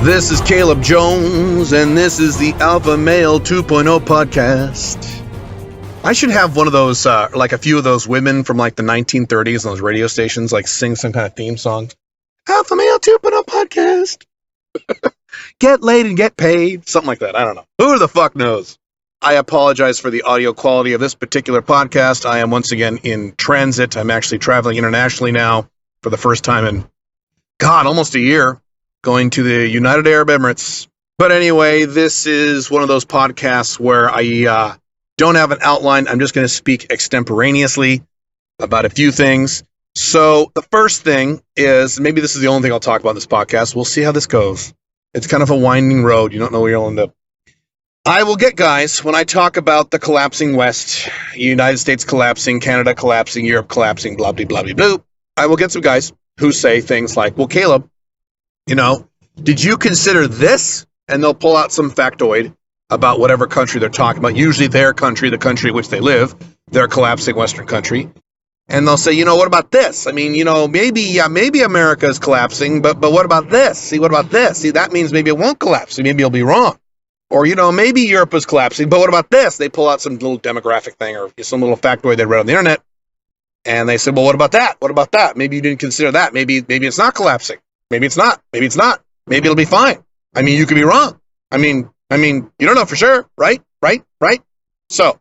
This is Caleb Jones, and this is the Alpha Male 2.0 podcast. I should have one of those, like a few of those women from like the 1930s on those radio stations, like sing some kind of theme song. Alpha Male 2.0 podcast. Get laid and get paid. Something like that. I don't know. Who the fuck knows? I apologize for the audio quality of this particular podcast. I am once again in transit. I'm actually traveling internationally now for the first time in, almost a year. Going to the United Arab Emirates. But anyway, this is one of those podcasts where I don't have an outline. I'm just going to speak extemporaneously about a few things. So the first thing is, maybe this is the only thing I'll talk about in this podcast. We'll see how this goes. It's kind of a winding road. You don't know where you'll end up. I will get guys, when I talk about the collapsing West, United States collapsing, Canada collapsing, Europe collapsing, blah, blah, blah, blah, blah. I will get some guys who say things like, well, Caleb, did you consider this? And they'll pull out some factoid about whatever country they're talking about, usually their country, the country in which they live, their collapsing Western country. And they'll say, what about this? I mean, maybe America is collapsing, but what about this? See, what about this? See, that means maybe it won't collapse. Maybe you'll be wrong. Or, maybe Europe is collapsing, but what about this? They pull out some little demographic thing or some little factoid they read on the internet. And they said, well, what about that? What about that? Maybe you didn't consider that. Maybe it's not collapsing. Maybe it's not. Maybe it's not. Maybe it'll be fine. I mean, you could be wrong. I mean, you don't know for sure, right? So,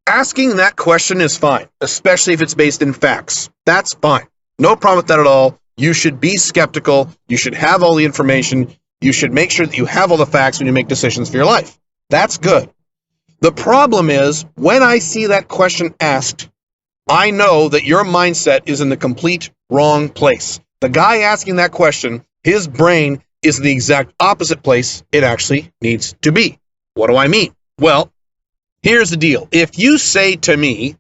asking that question is fine, especially if it's based in facts. That's fine. No problem with that at all. You should be skeptical. You should have all the information. You should make sure that you have all the facts when you make decisions for your life. That's good. The problem is, when I see that question asked, I know that your mindset is in the complete wrong place. The guy asking that question, his brain is the exact opposite place it actually needs to be. What do I mean? Well, here's the deal. If you say to me,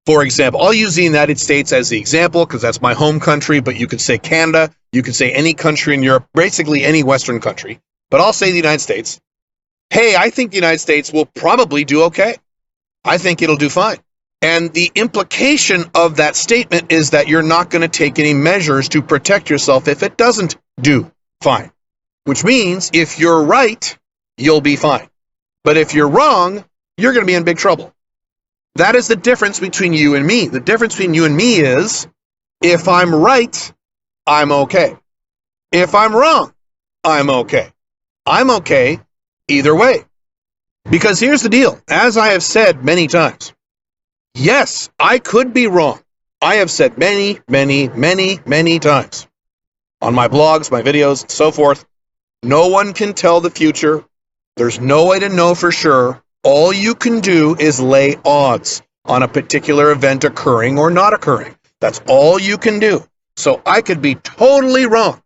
for example, I'll use the United States as the example because that's my home country, but you could say Canada, you could say any country in Europe, basically any Western country, but I'll say the United States. Hey, I think the United States will probably do okay. I think it'll do fine. And the implication of that statement is that you're not going to take any measures to protect yourself if it doesn't do fine. Which means if you're right, you'll be fine. But if you're wrong, you're going to be in big trouble. That is the difference between you and me. The difference between you and me is, if I'm right, I'm okay. If I'm wrong, I'm okay. I'm okay either way. Because here's the deal. As I have said many times, yes, I could be wrong. I have said many times on my blogs, my videos, and so forth. No one can tell the future. There's no way to know for sure. All you can do is lay odds on a particular event occurring or not occurring. That's all you can do. So I could be totally wrong.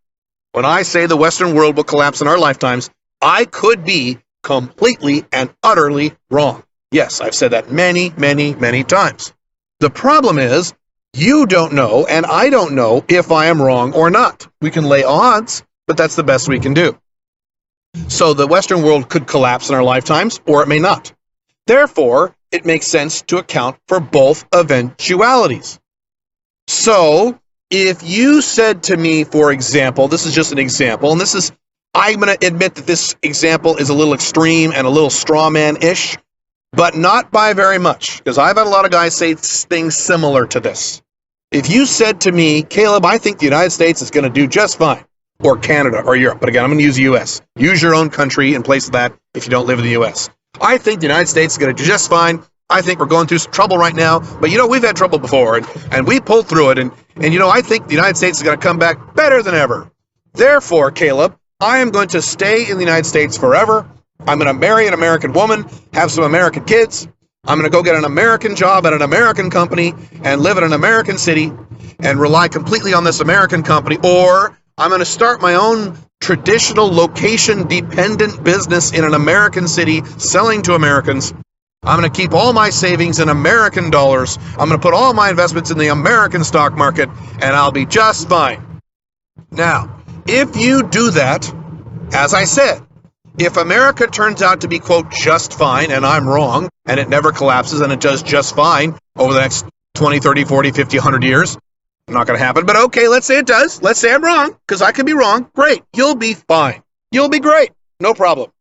When I say the Western world will collapse in our lifetimes, I could be completely and utterly wrong. Yes, I've said that many times. The problem is, you don't know, and I don't know if I am wrong or not. We can lay odds, but that's the best we can do. So the Western world could collapse in our lifetimes, or it may not. Therefore, it makes sense to account for both eventualities. So, if you said to me, for example, this is just an example, and I'm going to admit that this example is a little extreme and a little straw man-ish, but not by very much, because I've had a lot of guys say things similar to this. If you said to me, Caleb, I think the United States is going to do just fine, or Canada, or Europe, but again, I'm going to use the U.S. Use your own country in place of that if you don't live in the U.S. I think the United States is going to do just fine. I think we're going through some trouble right now, but we've had trouble before, and we pulled through it, and I think the United States is going to come back better than ever. Therefore, Caleb, I am going to stay in the United States forever. I'm going to marry an American woman, have some American kids. I'm going to go get an American job at an American company and live in an American city and rely completely on this American company, or I'm going to start my own traditional location-dependent business in an American city selling to Americans. I'm going to keep all my savings in American dollars. I'm going to put all my investments in the American stock market, and I'll be just fine. Now, if you do that, as I said, if America turns out to be, quote, just fine, and I'm wrong, and it never collapses, and it does just fine over the next 20, 30, 40, 50, 100 years, not going to happen, but okay, let's say it does. Let's say I'm wrong, because I could be wrong. Great, you'll be fine. you'll be great. No problem.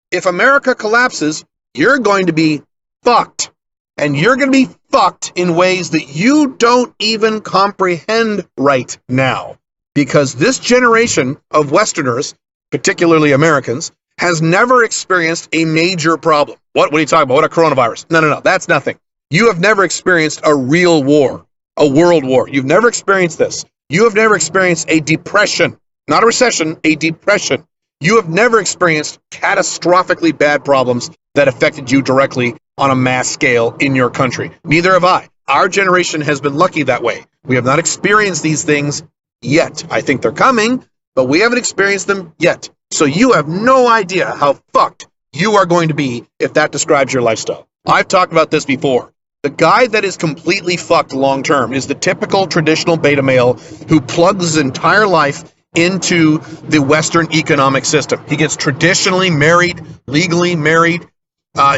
If America collapses, you're going to be fucked. And you're going to be fucked in ways that you don't even comprehend right now. Because this generation of Westerners, particularly Americans, has never experienced a major problem. What are you talking about? What a coronavirus? No. That's nothing. You have never experienced a real war, a world war. You've never experienced this. You have never experienced a depression, not a recession, a depression. You have never experienced catastrophically bad problems that affected you directly on a mass scale in your country. Neither have I. Our generation has been lucky that way. We have not experienced these things yet. I think they're coming, but we haven't experienced them yet. So you have no idea how fucked you are going to be if that describes your lifestyle. I've talked about this before. The guy that is completely fucked long term is the typical traditional beta male who plugs his entire life into the Western economic system. He gets traditionally married, legally married.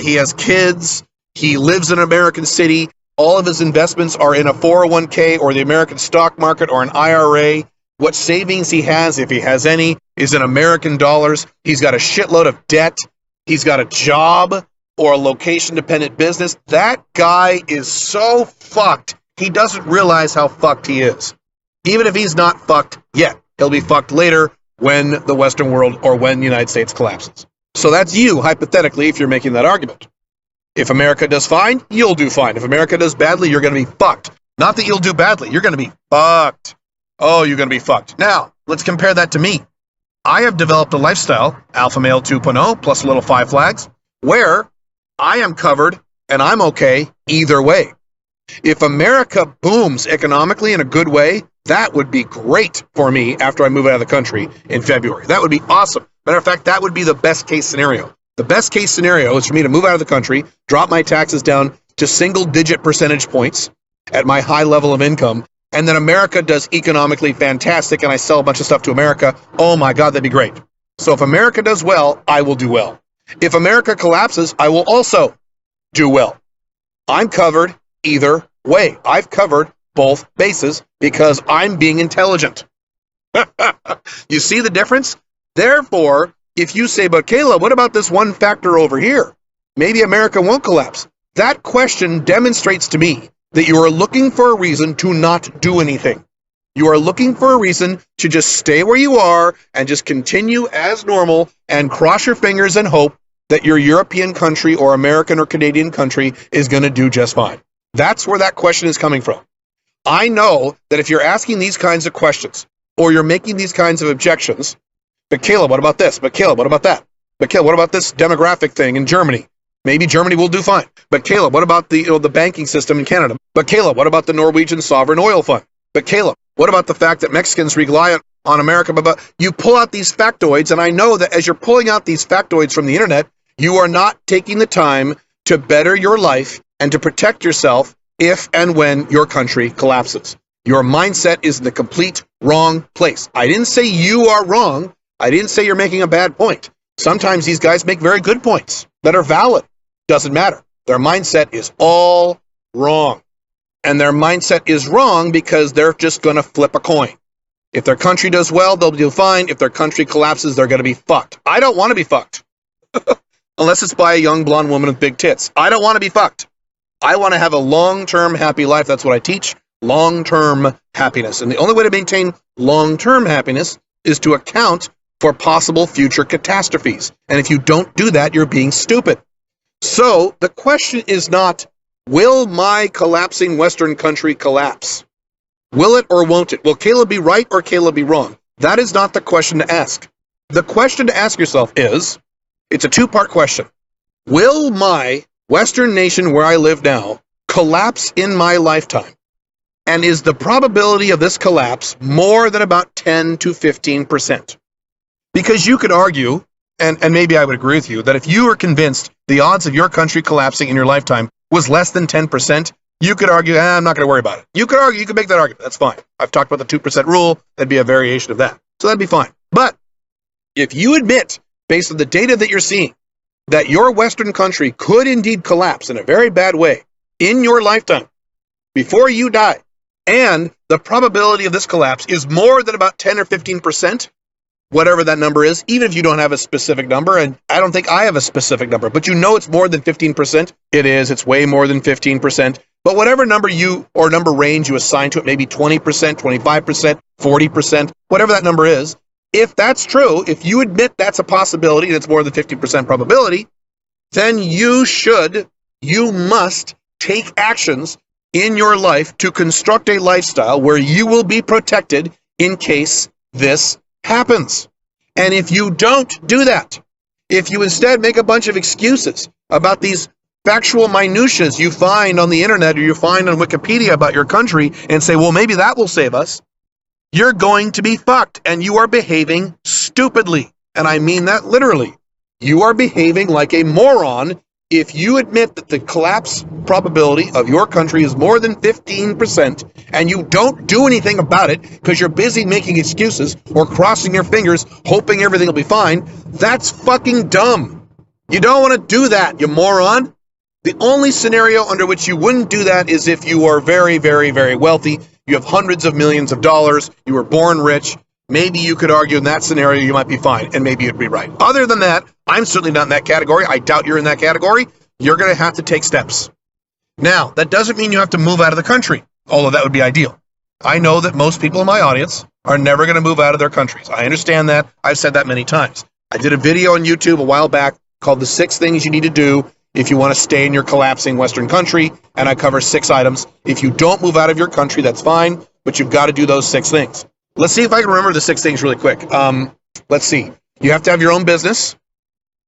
He has kids. He lives in an American city. All of his investments are in a 401k or the American stock market or an IRA. What savings he has, if he has any, is in American dollars. He's got a shitload of debt. He's got a job or a location-dependent business. That guy is so fucked, he doesn't realize how fucked he is. Even if he's not fucked yet, he'll be fucked later when the Western world or when the United States collapses. So that's you, hypothetically, if you're making that argument. If America does fine, you'll do fine. If America does badly, you're going to be fucked. Not that you'll do badly. You're going to be fucked. Oh, you're going to be fucked. Now, let's compare that to me. I have developed a lifestyle, Alpha Male 2.0, plus a little 5 flags, where I am covered and I'm okay either way. If America booms economically in a good way, that would be great for me after I move out of the country in February. That would be awesome. Matter of fact, that would be the best case scenario. The best case scenario is for me to move out of the country, drop my taxes down to single-digit percentage points at my high level of income, and then America does economically fantastic and I sell a bunch of stuff to America. Oh my God, that'd be great. So if America does well, I will do well. If America collapses, I will also do well. I'm covered either way. I've covered both bases because I'm being intelligent. You see the difference? Therefore, if you say, but Kayla, what about this one factor over here? Maybe America won't collapse. That question demonstrates to me that you are looking for a reason to not do anything. You are looking for a reason to just stay where you are and just continue as normal and cross your fingers and hope that your European country or American or Canadian country is going to do just fine. That's where that question is coming from. I know that if you're asking these kinds of questions or you're making these kinds of objections, but Caleb, what about this? But Caleb, what about that? But Caleb, what about this demographic thing in Germany? Maybe Germany will do fine. But Caleb, what about the banking system in Canada? But Caleb, what about the Norwegian sovereign oil fund? But Caleb, what about the fact that Mexicans rely on America? But you pull out these factoids, and I know that as you're pulling out these factoids from the internet, you are not taking the time to better your life and to protect yourself if and when your country collapses. Your mindset is in the complete wrong place. I didn't say you are wrong. I didn't say you're making a bad point. Sometimes these guys make very good points that are valid. Doesn't matter. Their mindset is all wrong. And their mindset is wrong because they're just going to flip a coin. If their country does well, they'll do fine. If their country collapses, they're going to be fucked. I don't want to be fucked. Unless it's by a young blonde woman with big tits. I don't want to be fucked. I want to have a long-term happy life. That's what I teach. Long-term happiness. And the only way to maintain long-term happiness is to account for possible future catastrophes. And if you don't do that, you're being stupid. So the question is not, will my collapsing Western country collapse? Will it or won't it? Will Caleb be right or Caleb be wrong? That is not the question to ask. The question to ask yourself is, it's a two-part question. Will my Western nation where I live now collapse in my lifetime? And is the probability of this collapse more than about 10 to 15%? Because you could argue, and maybe I would agree with you, that if you were convinced the odds of your country collapsing in your lifetime was less than 10%, you could argue, I'm not going to worry about it. You could argue, you could make that argument. That's fine. I've talked about the 2% rule. That'd be a variation of that. So that'd be fine. But if you admit, based on the data that you're seeing, that your Western country could indeed collapse in a very bad way in your lifetime, before you die, and the probability of this collapse is more than about 10 or 15%, whatever that number is, even if you don't have a specific number, and I don't think I have a specific number, but you know it's more than 15%. It is. It's way more than 15%. But whatever number number range you assign to it, maybe 20%, 25%, 40%, whatever that number is, if that's true, if you admit that's a possibility, that's more than 50% probability, then you must take actions in your life to construct a lifestyle where you will be protected in case this happens. And if you don't do that, if you instead make a bunch of excuses about these factual minutiae you find on the internet or you find on Wikipedia about your country and say, well, maybe that will save us, you're going to be fucked, and you are behaving stupidly. And I mean that literally. You are behaving like a moron if you admit that the collapse probability of your country is more than 15% and you don't do anything about it because you're busy making excuses or crossing your fingers hoping everything will be fine. That's fucking dumb. You don't want to do that, you moron. The only scenario under which you wouldn't do that is if you are very, very, very wealthy. You have hundreds of millions of dollars. You were born rich. Maybe you could argue in that scenario you might be fine, and maybe you'd be right. Other than that, I'm certainly not in that category. I doubt you're in that category. You're going to have to take steps. Now, that doesn't mean you have to move out of the country, although that would be ideal. I know that most people in my audience are never going to move out of their countries. I understand that. I've said that many times. I did a video on YouTube a while back called The 6 Things You Need to Do if you want to stay in your collapsing Western country, and I cover 6 items. If you don't move out of your country, that's fine, but you've got to do those 6 things. Let's see if I can remember the 6 things really quick. Let's see. You have to have your own business.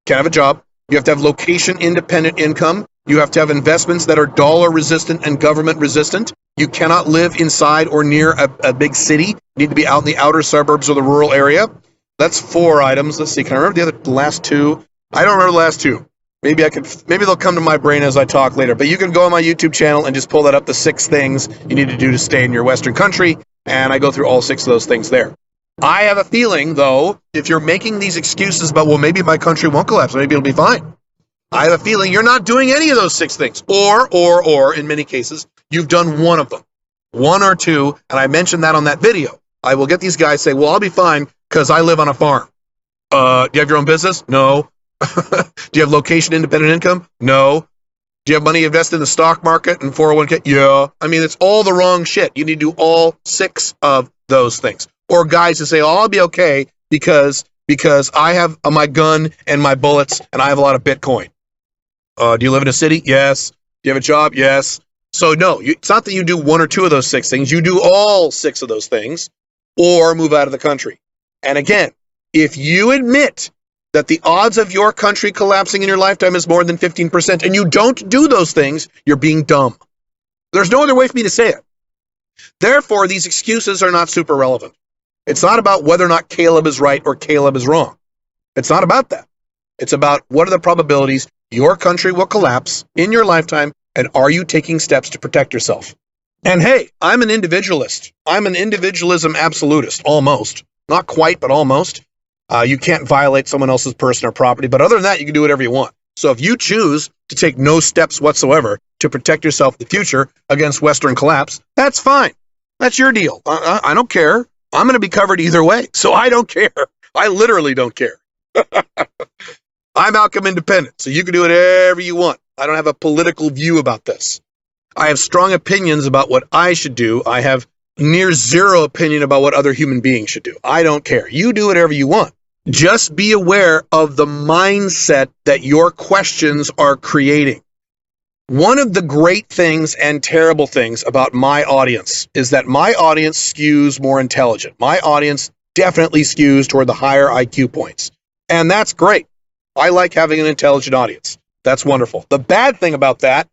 Can't have a job. You have to have location-independent income. You have to have investments that are dollar-resistant and government-resistant. You cannot live inside or near a big city. You need to be out in the outer suburbs or the rural area. That's 4 items. Let's see. Can I remember the last 2? I don't remember the last 2. Maybe they'll come to my brain as I talk later. But you can go on my YouTube channel and just pull that up, the 6 things you need to do to stay in your Western country. And I go through all 6 of those things there. I have a feeling, though, if you're making these excuses about, well, maybe my country won't collapse, maybe it'll be fine. I have a feeling you're not doing any of those 6 things. Or, in many cases, you've done one of them. 1 or 2, and I mentioned that on that video. I will get these guys say, well, I'll be fine because I live on a farm. Do you have your own business? No. Do you have location-independent income? No. Do you have money invested in the stock market and 401k? Yeah. I mean, it's all the wrong shit. You need to do all 6 of those things. Or guys who say, oh, I'll be okay because I have my gun and my bullets and I have a lot of Bitcoin. Do you live in a city? Yes. Do you have a job? Yes. So no, it's not that you do 1 or 2 of those 6 things. You do all 6 of those things or move out of the country. And again, if you admit that the odds of your country collapsing in your lifetime is more than 15%, and you don't do those things, you're being dumb. There's no other way for me to say it. Therefore, these excuses are not super relevant. It's not about whether or not Caleb is right or Caleb is wrong. It's not about that. It's about what are the probabilities your country will collapse in your lifetime, and are you taking steps to protect yourself? And hey, I'm an individualist. I'm an individualism absolutist, almost. Not quite, but almost. You can't violate someone else's person or property, but other than that, you can do whatever you want. So if you choose to take no steps whatsoever to protect yourself in the future against Western collapse, that's fine. That's your deal. I don't care. I'm going to be covered either way, so I don't care. I literally don't care. I'm outcome independent, so you can do whatever you want. I don't have a political view about this. I have strong opinions about what I should do. I have near zero opinion about what other human beings should do. I don't care. You do whatever you want. Just be aware of the mindset that your questions are creating. One of the great things and terrible things about my audience is that my audience skews more intelligent. My audience definitely skews toward the higher IQ points. And that's great. I like having an intelligent audience. That's wonderful. The bad thing about that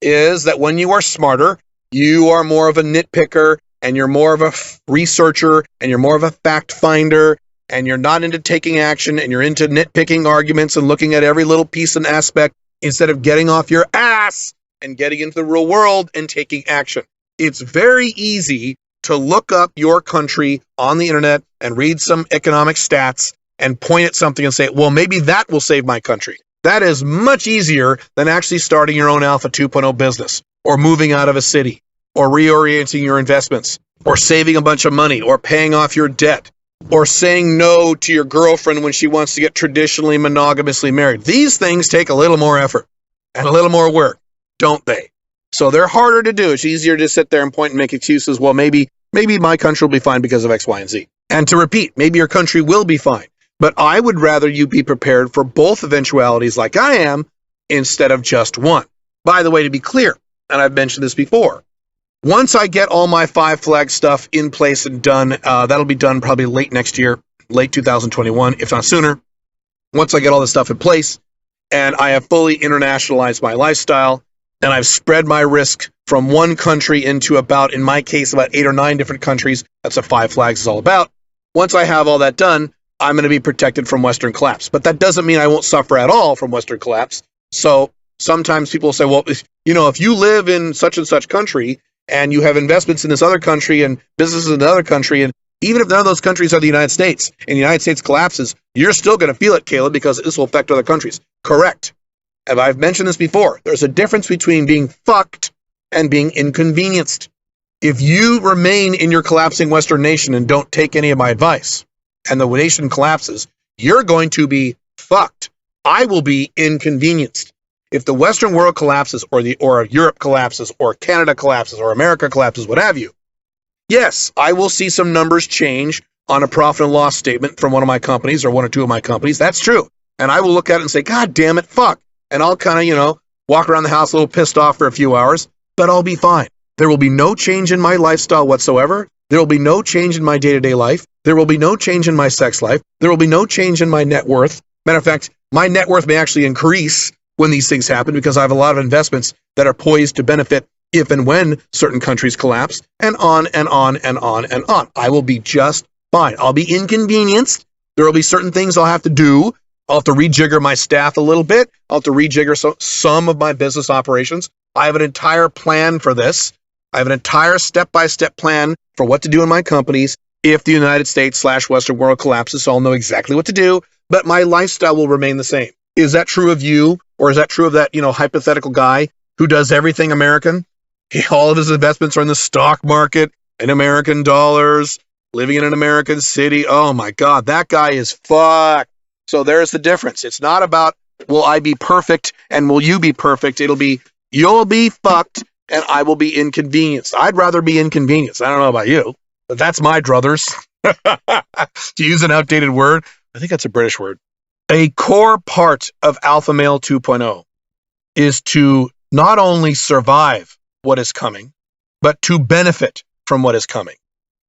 is that when you are smarter, you are more of a nitpicker, and you're more of a researcher, and you're more of a fact finder, and you're not into taking action, and you're into nitpicking arguments and looking at every little piece and aspect instead of getting off your ass and getting into the real world and taking action. It's very easy to look up your country on the internet and read some economic stats and point at something and say, well, maybe that will save my country. That is much easier than actually starting your own Alpha 2.0 business, or moving out of a city, or reorienting your investments, or saving a bunch of money, or paying off your debt, or saying no to your girlfriend when she wants to get traditionally monogamously married. These things take a little more effort and a little more work, don't they? So they're harder to do. It's easier to sit there and point and make excuses. Well, maybe my country will be fine because of X, Y, and Z. And to repeat, maybe your country will be fine. But I would rather you be prepared for both eventualities like I am instead of just one. By the way, to be clear, and I've mentioned this before, once I get all my 5 flag stuff in place and done, that'll be done probably late next year, late 2021, if not sooner. Once I get all this stuff in place and I have fully internationalized my lifestyle and I've spread my risk from one country into about, in my case, about 8 or 9 different countries, that's what 5 flags is all about. Once I have all that done, I'm going to be protected from Western collapse. But that doesn't mean I won't suffer at all from Western collapse. So sometimes people say, well, if you live in such and such country and you have investments in this other country and businesses in another country, and even if none of those countries are the United States and the United States collapses, you're still going to feel it, Caleb, because this will affect other countries. Correct. And I've mentioned this before. There's a difference between being fucked and being inconvenienced. If you remain in your collapsing Western nation and don't take any of my advice, and the nation collapses, you're going to be fucked. I will be inconvenienced. If the Western world collapses, or Europe collapses, or Canada collapses, or America collapses, what have you, yes, I will see some numbers change on a profit and loss statement from one of my companies or one or two of my companies. That's true. And I will look at it and say, God damn it, fuck. And I'll kind of, walk around the house a little pissed off for a few hours, but I'll be fine. There will be no change in my lifestyle whatsoever. There will be no change in my day-to-day life. There will be no change in my sex life. There will be no change in my net worth. Matter of fact, my net worth may actually increase when these things happen because I have a lot of investments that are poised to benefit if and when certain countries collapse, and on and on and on and on. I will be just fine. I'll be inconvenienced. There will be certain things I'll have to do. I'll have to rejigger my staff a little bit. I'll have to rejigger some of my business operations. I have an entire plan for this. I have an entire step-by-step plan for what to do in my companies if the United States / Western world collapses, so I'll know exactly what to do, but my lifestyle will remain the same. Is that true of you? Or is that true of that, hypothetical guy who does everything American? All of his investments are in the stock market, in American dollars, living in an American city. Oh my God, that guy is fucked. So there's the difference. It's not about, will I be perfect and will you be perfect? It'll be, you'll be fucked and I will be inconvenienced. I'd rather be inconvenienced. I don't know about you, but that's my druthers. To use an outdated word, I think that's a British word. A core part of Alpha Male 2.0 is to not only survive what is coming, but to benefit from what is coming.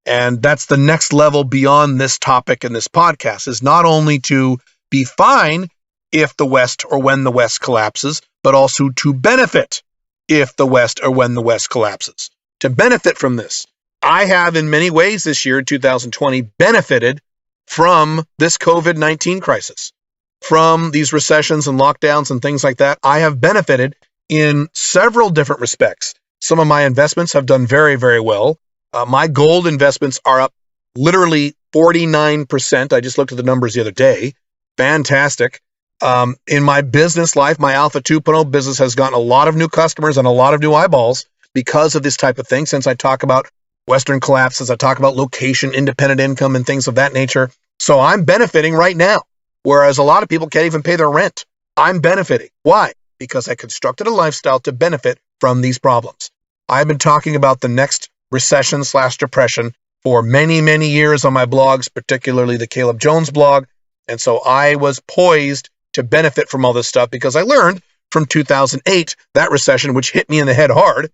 And that's the next level beyond this topic in this podcast, is not only to be fine if the West or when the West collapses, but also to benefit if the West or when the West collapses. To benefit from this. I have in many ways this year, 2020, benefited from this COVID-19 crisis, from these recessions and lockdowns and things like that. I have benefited in several different respects. Some of my investments have done very, very well. My gold investments are up literally 49%. I just looked at the numbers the other day. Fantastic. In my business life, my Alpha 2.0 business has gotten a lot of new customers and a lot of new eyeballs because of this type of thing. Since I talk about Western collapses, I talk about location, independent income, and things of that nature. So I'm benefiting right now, whereas a lot of people can't even pay their rent. I'm benefiting. Why? Because I constructed a lifestyle to benefit from these problems. I've been talking about the next recession / depression for many, many years on my blogs, particularly the Caleb Jones blog. And so I was poised to benefit from all this stuff because I learned from 2008, that recession, which hit me in the head hard.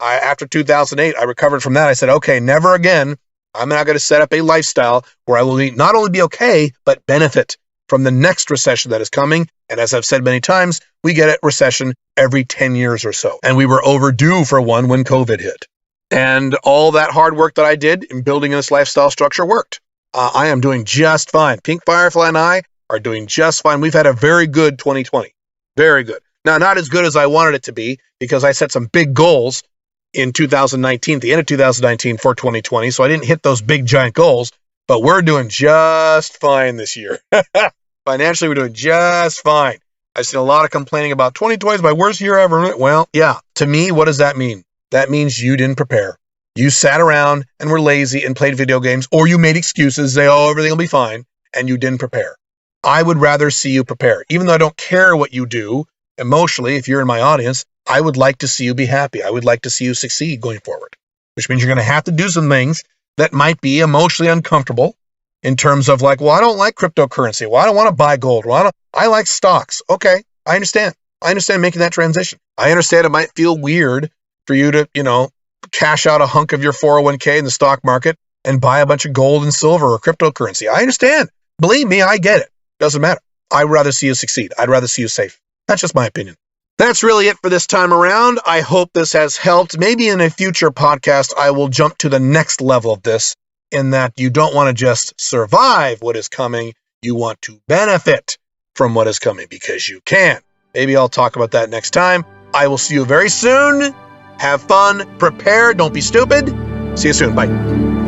After 2008, I recovered from that. I said, okay, never again. I'm not going to set up a lifestyle where I will not only be okay, but benefit from the next recession that is coming. And as I've said many times, we get a recession every 10 years or so. And we were overdue for one when COVID hit. And all that hard work that I did in building this lifestyle structure worked. I am doing just fine. Pink Firefly and I are doing just fine. We've had a very good 2020. Very good. Now, not as good as I wanted it to be because I set some big goals in 2019, at the end of 2019 for 2020. So I didn't hit those big giant goals, but we're doing just fine this year. Financially, we're doing just fine. I've seen a lot of complaining about 2020 is my worst year ever. Well, yeah. To me, what does that mean? That means you didn't prepare. You sat around and were lazy and played video games, or you made excuses, say, oh, everything will be fine, and you didn't prepare. I would rather see you prepare. Even though I don't care what you do emotionally, if you're in my audience, I would like to see you be happy. I would like to see you succeed going forward, which means you're going to have to do some things that might be emotionally uncomfortable in terms of like, well, I don't like cryptocurrency. Well, I don't want to buy gold. Well, I like stocks. Okay, I understand. I understand making that transition. I understand it might feel weird for you to, cash out a hunk of your 401k in the stock market and buy a bunch of gold and silver or cryptocurrency. I understand. Believe me, I get it. Doesn't matter. I'd rather see you succeed. I'd rather see you safe. That's just my opinion. That's really it for this time around. I hope this has helped. Maybe in a future podcast, I will jump to the next level of this, in that you don't want to just survive what is coming. You want to benefit from what is coming, because you can. Maybe I'll talk about that next time. I will see you very soon. Have fun. Prepare. Don't be stupid. See you soon. Bye.